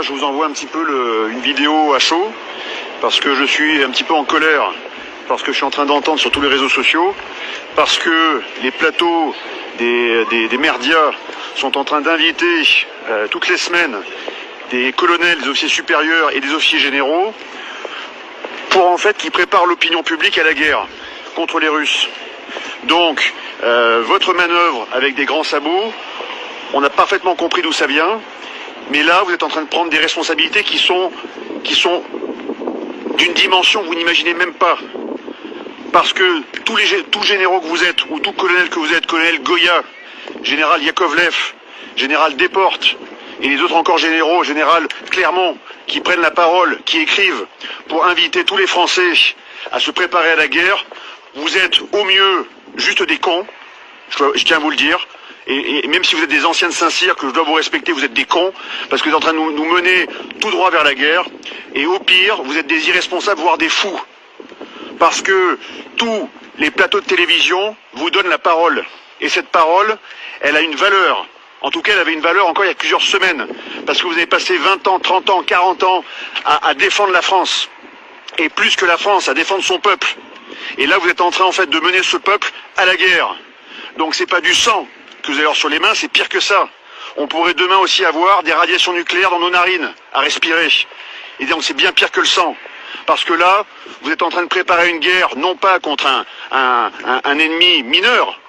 Je vous envoie un petit peu une vidéo à chaud, parce que je suis un petit peu en colère, parce que je suis en train d'entendre sur tous les réseaux sociaux, parce que les plateaux des médias sont en train d'inviter toutes les semaines des colonels, des officiers supérieurs et des officiers généraux, pour en fait qu'ils préparent l'opinion publique à la guerre contre les Russes. Donc, votre manœuvre avec des grands sabots, on a parfaitement compris d'où ça vient. Mais là, vous êtes en train de prendre des responsabilités qui sont d'une dimension que vous n'imaginez même pas. Parce que tous généraux que vous êtes, ou tout colonel que vous êtes, colonel Goya, général Yakovlev, général Desportes, et les autres encore généraux, général Clermont, qui prennent la parole, qui écrivent pour inviter tous les Français à se préparer à la guerre, vous êtes au mieux juste des cons, je tiens à vous le dire. Et même si vous êtes des anciens de Saint-Cyr, que je dois vous respecter, vous êtes des cons, parce que vous êtes en train de nous mener tout droit vers la guerre. Et au pire, vous êtes des irresponsables, voire des fous. Parce que tous les plateaux de télévision vous donnent la parole. Et cette parole, elle a une valeur. En tout cas, elle avait une valeur encore il y a plusieurs semaines. Parce que vous avez passé 20 ans, 30 ans, 40 ans à défendre la France. Et plus que la France, à défendre son peuple. Et là, vous êtes en train, en fait, de mener ce peuple à la guerre. Donc, c'est pas du sang que vous allez avoir sur les mains, c'est pire que ça. On pourrait demain aussi avoir des radiations nucléaires dans nos narines à respirer. Et donc c'est bien pire que le sang. Parce que là, vous êtes en train de préparer une guerre, non pas contre un ennemi mineur,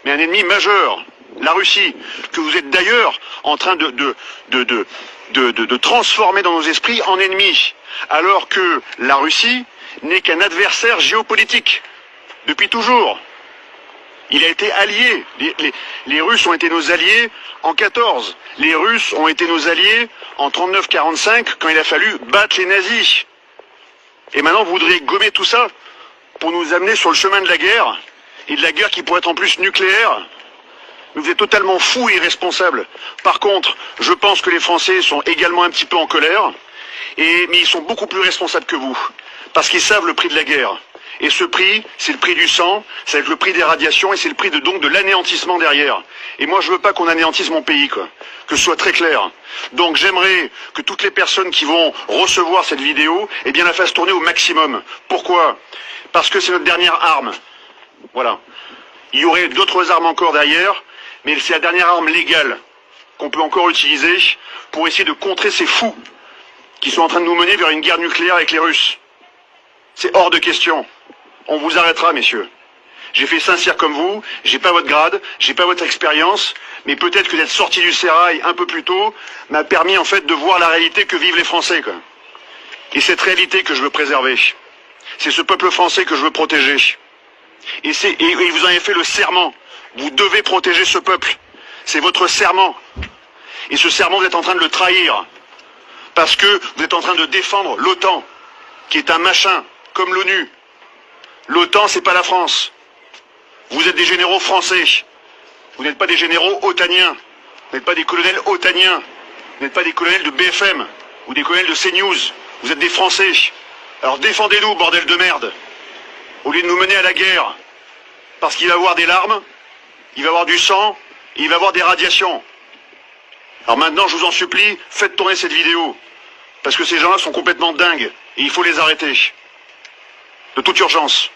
mais un ennemi majeur, la Russie, que vous êtes d'ailleurs en train de transformer dans nos esprits en ennemi. Alors que la Russie n'est qu'un adversaire géopolitique, depuis toujours. Il a été allié. Les Russes ont été nos alliés en 14. Les Russes ont été nos alliés en 39-45 quand il a fallu battre les nazis. Et maintenant vous voudriez gommer tout ça pour nous amener sur le chemin de la guerre, et de la guerre qui pourrait être en plus nucléaire. Vous êtes totalement fous et irresponsables. Par contre, je pense que les Français sont également un petit peu en colère, mais ils sont beaucoup plus responsables que vous, parce qu'ils savent le prix de la guerre. Et ce prix, c'est le prix du sang, c'est le prix des radiations, et c'est le prix donc de l'anéantissement derrière. Et moi, je veux pas qu'on anéantisse mon pays, quoi. Que ce soit très clair. Donc, j'aimerais que toutes les personnes qui vont recevoir cette vidéo, eh bien, la fassent tourner au maximum. Pourquoi? Parce que c'est notre dernière arme. Voilà. Il y aurait d'autres armes encore derrière, mais c'est la dernière arme légale qu'on peut encore utiliser pour essayer de contrer ces fous qui sont en train de nous mener vers une guerre nucléaire avec les Russes. C'est hors de question. On vous arrêtera, messieurs. J'ai fait Saint-Cyr comme vous, j'ai pas votre grade, j'ai pas votre expérience, mais peut-être que d'être sorti du sérail un peu plus tôt m'a permis en fait de voir la réalité que vivent les Français, quoi. Et cette réalité que je veux préserver. C'est ce peuple français que je veux protéger. Et vous en avez fait le serment. Vous devez protéger ce peuple. C'est votre serment. Et ce serment, vous êtes en train de le trahir. Parce que vous êtes en train de défendre l'OTAN, qui est un machin, comme l'ONU. L'OTAN, c'est pas la France. Vous êtes des généraux français. Vous n'êtes pas des généraux otaniens. Vous n'êtes pas des colonels otaniens. Vous n'êtes pas des colonels de BFM ou des colonels de CNews. Vous êtes des Français. Alors défendez-nous, bordel de merde. Au lieu de nous mener à la guerre. Parce qu'il va y avoir des larmes, il va y avoir du sang, et il va y avoir des radiations. Alors maintenant, je vous en supplie, faites tourner cette vidéo. Parce que ces gens-là sont complètement dingues. Et il faut les arrêter. De toute urgence.